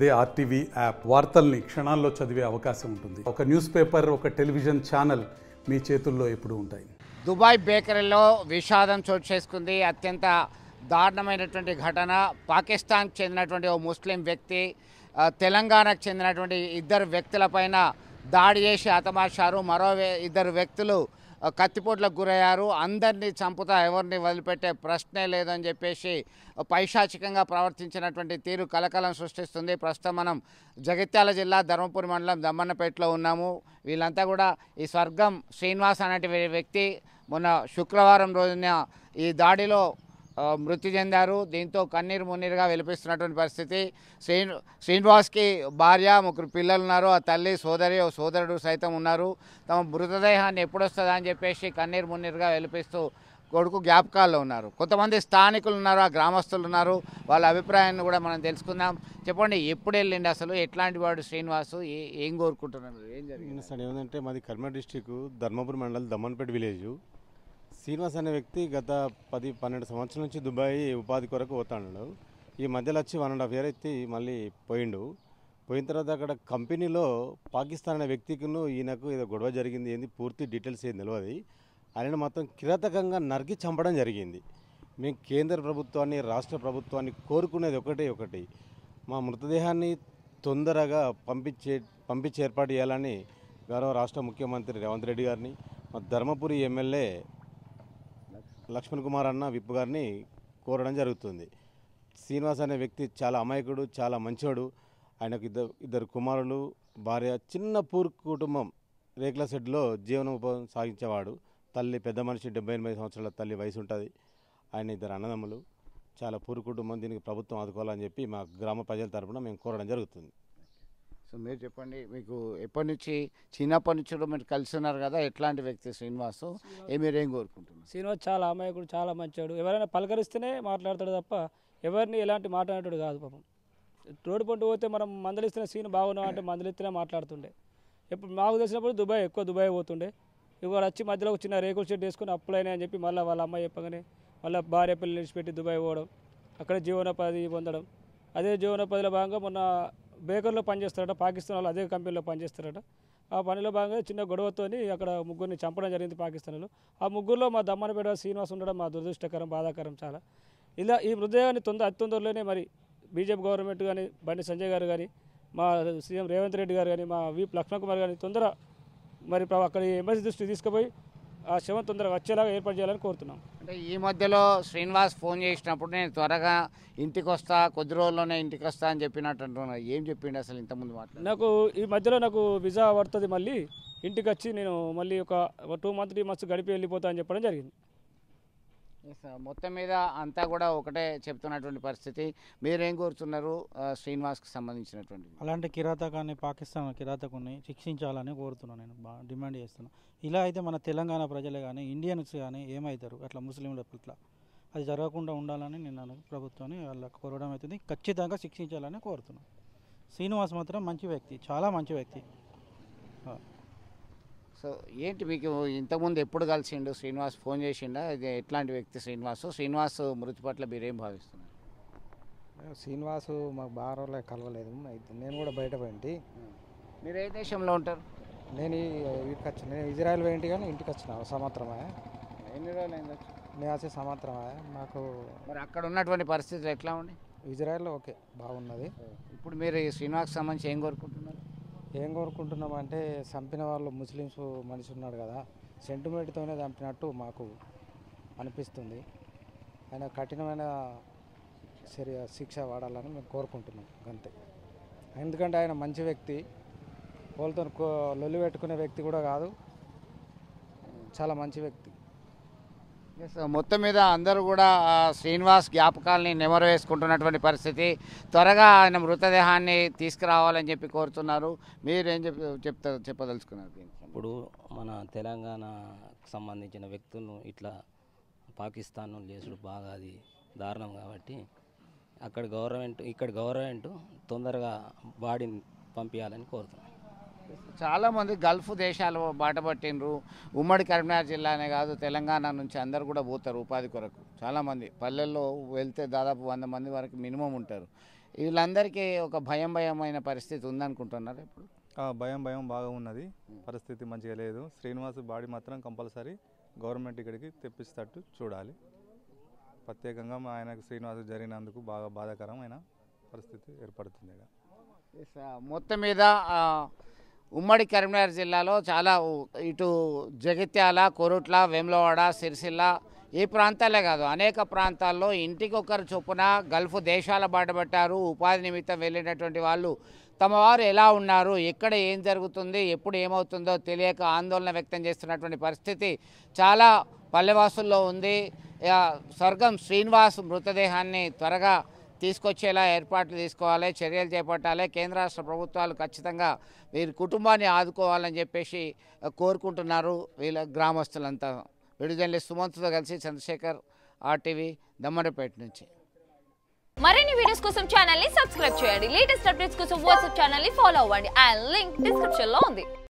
అదే RTV app వార్తల్ని క్షణాల్లో చదివే అవకాశం ఉంటుంది. ఒక న్యూస్ పేపర్, ఒక టెలివిజన్ ఛానల్ మీ చేతుల్లో ఎప్పుడూ ఉంటాయి. దుబాయ్ బేకరీలో విషాదం చోటు చేసుకుంది. అత్యంత దారుణమైనటువంటి ఘటన. పాకిస్తాన్కి చెందినటువంటి ఓ ముస్లిం వ్యక్తి తెలంగాణకు చెందినటువంటి ఇద్దరు వ్యక్తులపైన దాడి చేసి హతమార్చారు. మరో ఇద్దరు వ్యక్తులు కత్తిపోట్లకు గురయ్యారు. అందరినీ చంపుతా ఎవరిని వదిలిపెట్టే ప్రశ్నే లేదని చెప్పేసి పైశాచికంగా ప్రవర్తించినటువంటి తీరు కలకలం సృష్టిస్తుంది. ప్రస్తుతం మనం జగిత్యాల జిల్లా ధర్మపురి మండలం దమ్మన్నపేటలో ఉన్నాము. వీళ్ళంతా కూడా ఈ స్వర్గం శ్రీనివాస్ అనే వ్యక్తి మొన్న శుక్రవారం రోజున ఈ దాడిలో మృతి చెందారు. దీంతో కన్నీరు మున్నీరుగా వెలిపిస్తున్నటువంటి పరిస్థితి. శ్రీనివాస్కి భార్య, ముగ్గురు పిల్లలు ఉన్నారు. ఆ తల్లి, సోదరి, సోదరుడు సైతం ఉన్నారు. తమ మృతదేహాన్ని ఎప్పుడొస్తుందా అని చెప్పేసి కన్నీరు మున్నీరుగా వెలిపిస్తూ కొడుకు జ్ఞాపకాల్లో ఉన్నారు. కొంతమంది స్థానికులు ఉన్నారు, ఆ గ్రామస్తులు ఉన్నారు. వాళ్ళ అభిప్రాయాన్ని కూడా మనం తెలుసుకుందాం. చెప్పండి, ఎప్పుడు వెళ్ళిండి, అసలు ఎట్లాంటి వాడు శ్రీనివాసు, ఏం కోరుకుంటున్నారు, ఏం జరిగింది సార్? ఏమంటే మాది కర్నూలు డిస్టిక్ ధర్మపురి మండలం దమ్మన్పేట విలేజ్. శ్రీనివాస్ అనే వ్యక్తి గత 10-12 సంవత్సరాల నుంచి దుబాయ్ ఉపాధి కొరకు పోతాడు. ఈ మధ్యలో వచ్చి 1.5 year అయితే మళ్ళీ పోయిండు. పోయిన తర్వాత అక్కడ కంపెనీలో పాకిస్తాన్ అనే వ్యక్తికిను ఈయనకు ఏదో గొడవ జరిగింది. ఏంది పూర్తి డీటెయిల్స్ ఏం తెలియదు. ఆయన మొత్తం కిరాతకంగా నరికి చంపడం జరిగింది. మేము కేంద్ర ప్రభుత్వాన్ని, రాష్ట్ర ప్రభుత్వాన్ని కోరుకునేది ఒకటి, మా మృతదేహాన్ని తొందరగా పంపించి ఏర్పాటు చేయాలని గౌరవ రాష్ట్ర ముఖ్యమంత్రి రేవంత్ రెడ్డి గారిని, మా ధర్మపురి ఎమ్మెల్యే లక్ష్మణ్ కుమార్ అన్న విప్ గారిని కోరడం జరుగుతుంది. శ్రీనివాస్ అనే వ్యక్తి చాలా అమాయకుడు, చాలా మంచోడు. ఆయనకు ఇద్దరు కుమారులు, భార్య, చిన్న పూర్ కుటుంబం, రేకుల షెడ్లో జీవనోపాధి సాగించేవాడు. తల్లి పెద్ద మనిషి, 78 సంవత్సరాల తల్లి వయసు ఉంటుంది. ఆయన ఇద్దరు అన్నదమ్ములు, చాలా పూర్ కుటుంబం. దీనికి ప్రభుత్వం ఆదుకోవాలని చెప్పి మా గ్రామ ప్రజల తరపున మేము కోరడం జరుగుతుంది. సో మీరు చెప్పండి, మీకు ఎప్పటి నుంచి, చిన్నప్పటి నుంచి మీరు కలిసి ఉన్నారు కదా, ఎట్లాంటి వ్యక్తి శ్రీనివాసు, మీరేం కోరుకుంటున్నారు? శ్రీనివాస్ చాలా అమాయకుడు, చాలా మంచివాడు. ఎవరైనా పలకరిస్తేనే మాట్లాడతాడు తప్ప ఎవరిని ఎలాంటి మాట్లాడేటాడు కాదు. పాపం రోడ్డు పంట పోతే మనం మందలిస్తున్న సీన్ బాగున్నావు అంటే మందలిస్తేనే మాట్లాడుతుండే. ఎప్పుడు మాకు తెలిసినప్పుడు దుబాయ్ పోతుండే. ఇవాళ వచ్చి మధ్యలో చిన్న రేకుల షెడ్ వేసుకుని అప్పులైనా అని చెప్పి మళ్ళీ వాళ్ళ అమ్మాయి చెప్పగానే మళ్ళీ భార్య పిల్లలు విడిచిపెట్టి దుబాయ్ పోవడం, అక్కడ జీవనోపాధి పొందడం. అదే జీవనోపాధిలో భాగంగా మొన్న బేకర్లో పనిచేస్తారట, పాకిస్తాన్ వాళ్ళు అదే కంపెనీలో పనిచేస్తారట. ఆ పనిలో భాగంగా చిన్న గొడవతోని అక్కడ ముగ్గురిని చంపడం జరిగింది పాకిస్తాన్లో. ఆ ముగ్గురులో మా దమ్మన్నపేట శ్రీనివాస్ ఉండడం మా దురదృష్టకరం, బాధాకరం చాలా. ఇలా ఈ మృతదేహాన్ని అతి తొందరలోనే మరి బీజేపీ గవర్నమెంట్ కానీ, బండి సంజయ్ గారు కానీ, మా సీఎం రేవంత్ రెడ్డి గారు కానీ, మా వీప్ లక్ష్మణ్ కుమార్ కానీ తొందర మరి అక్కడ ఎంబసీ దృష్టికి తీసుకుపోయి ఆ శవం తొందరగా వచ్చేలాగా ఏర్పాటు చేయాలని కోరుతున్నాం. అంటే ఈ మధ్యలో శ్రీనివాస్ ఫోన్ చేసినప్పుడు నేను త్వరగా ఇంటికి వస్తా, కొద్ది రోజుల్లోనే ఇంటికి వస్తా అని చెప్పినట్టు అంటున్నా. ఏం చెప్పిండు అసలు ఇంతకుముందు నాకు ఈ మధ్యలో నాకు వీసా పడుతుంది, మళ్ళీ ఇంటికి వచ్చి నేను మళ్ళీ ఒక 2 months గడిపి వెళ్ళిపోతా అని చెప్పడం జరిగింది. మొత్తం మీద అంతా కూడా ఒకటే చెప్తున్నటువంటి పరిస్థితి. మీరేం కోరుతున్నారు శ్రీనివాస్కి సంబంధించినటువంటి? అలాంటి కిరాతకాన్ని, పాకిస్తాన్ కిరాతకుని శిక్షించాలని కోరుతున్నాను. నేను బాగా డిమాండ్ చేస్తున్నాను. ఇలా అయితే మన తెలంగాణ ప్రజలే కానీ, ఇండియన్స్ కానీ ఏమవుతారు అట్లా ముస్లింల పట్ల? అది జరగకుండా ఉండాలని నేను ప్రభుత్వాన్ని వాళ్ళకి కోరడం అవుతుంది. ఖచ్చితంగా శిక్షించాలని కోరుతున్నాను. శ్రీనివాస్ మాత్రం మంచి వ్యక్తి, చాలా మంచి వ్యక్తి. సో ఏంటి, మీకు ఇంతకుముందు ఎప్పుడు కలిసిండు శ్రీనివాస్? ఫోన్ చేసిండా? ఇది ఎట్లాంటి వ్యక్తి శ్రీనివాస్ మృతి పట్ల మీరేం భావిస్తున్నారు? శ్రీనివాసు మాకు బాగా రోజులు కలవలేదు. నేను కూడా బయట పోయింటి. మీరు ఏ దేశంలో ఉంటారు? నేను వీటికి వచ్చాను. నేను ఇజ్రాయెల్ పోయింటి కానీ ఇంటికి వచ్చిన సంవత్సరమే. ఎన్ని రోజులు అయింది? నేను వచ్చే సంవత్సరమే. నాకు మరి అక్కడ ఉన్నటువంటి పరిస్థితులు ఎట్లా ఉన్నాయి? ఇజ్రాయెల్లో ఓకే, బాగున్నది. ఇప్పుడు మీరు ఈ శ్రీనివాస్కి సంబంధించి ఏం కోరుకుంటున్నారు? ఏం కోరుకుంటున్నామంటే, చంపిన వాళ్ళు ముస్లిమ్స్ మనిషి ఉన్నాడు కదా, సెంటిమెంట్తోనే చంపినట్టు మాకు అనిపిస్తుంది. ఆయన కఠినమైన శిక్ష వాడాలని మేము కోరుకుంటున్నాం అంతే. ఎందుకంటే ఆయన మంచి వ్యక్తి, వాళ్ళతో లొల్లి పెట్టుకునే వ్యక్తి కూడా కాదు, చాలా మంచి వ్యక్తి. మొత్తం మీద అందరూ కూడా శ్రీనివాస్ జ్ఞాపకాలని నెమరు వేసుకుంటున్నటువంటి పరిస్థితి. త్వరగా ఆయన మృతదేహాన్ని తీసుకురావాలని చెప్పి కోరుతున్నారు. మీరేం చెప్పదలుచుకున్నారు? ఇప్పుడు మన తెలంగాణకు సంబంధించిన వ్యక్తులను ఇట్లా పాకిస్తాన్ లేసుడు బాగా అది దారుణం. కాబట్టి ఇక్కడ గవర్నమెంట్ తొందరగా బాడీని పంపించాలని కోరుతున్నాను. చాలామంది గల్ఫ్ దేశాలు బాట పట్టిండ్రు. ఉమ్మడి కరీంనగర్ జిల్లానే కాదు, తెలంగాణ నుంచి అందరు కూడా పోతారు ఉపాధి కొరకు. చాలామంది పల్లెల్లో వెళ్తే దాదాపు 100 మంది వరకు మినిమం ఉంటారు. వీళ్ళందరికీ ఒక భయమైన పరిస్థితి ఉందనుకుంటున్నారు ఇప్పుడు. భయం బాగా ఉన్నది, పరిస్థితి మంచిగా లేదు. శ్రీనివాస్ బాడీ మాత్రం కంపల్సరీ గవర్నమెంట్ ఇక్కడికి తెప్పిస్తట్టు చూడాలి. ప్రత్యేకంగా ఆయనకు శ్రీనివాస్ జరిగినందుకు బాగా బాధాకరమైన పరిస్థితి ఏర్పడుతుంది. మొత్తం మీద ఉమ్మడి కరీంనగర్ జిల్లాలో చాలా ఇటు జగిత్యాల, కొరుట్ల, వేములవాడ, సిరిసిల్ల ఈ ప్రాంతాలే కాదు అనేక ప్రాంతాల్లో ఇంటికొకరు చొప్పున గల్ఫ్ దేశాల బాటపట్టారు. ఉపాధి నిమిత్తం వెళ్ళినటువంటి వాళ్ళు తమ వారు ఎలా ఉన్నారు, ఎక్కడ ఏం జరుగుతుంది, ఎప్పుడు ఏమవుతుందో తెలియక ఆందోళన వ్యక్తం చేస్తున్నటువంటి పరిస్థితి చాలా పల్లెవాసుల్లో ఉంది. స్వర్గం శ్రీనివాస్ మృతదేహాన్ని త్వరగా తీసుకొచ్చేలా ఏర్పాట్లు తీసుకోవాలి, చర్యలు చేపట్టాలి. కేంద్ర రాష్ట్ర ప్రభుత్వాలు ఖచ్చితంగా వీరి కుటుంబాన్ని ఆదుకోవాలని చెప్పేసి కోరుకుంటున్నారు వీళ్ళ గ్రామస్తులంతా. విడుదల సుమంత్తో కలిసి చంద్రశేఖర్, RTV, దమ్మరపేట నుంచి. మరిన్ని వీడియోస్ కోసం ఛానల్ ని సబ్స్క్రైబ్ చేయండి. లేటెస్ట్ అప్డేట్స్ కోసం వాట్సాప్ ఛానల్ ని ఫాలో అవ్వండి. ఆ లింక్ డిస్క్రిప్షన్ లో ఉంది.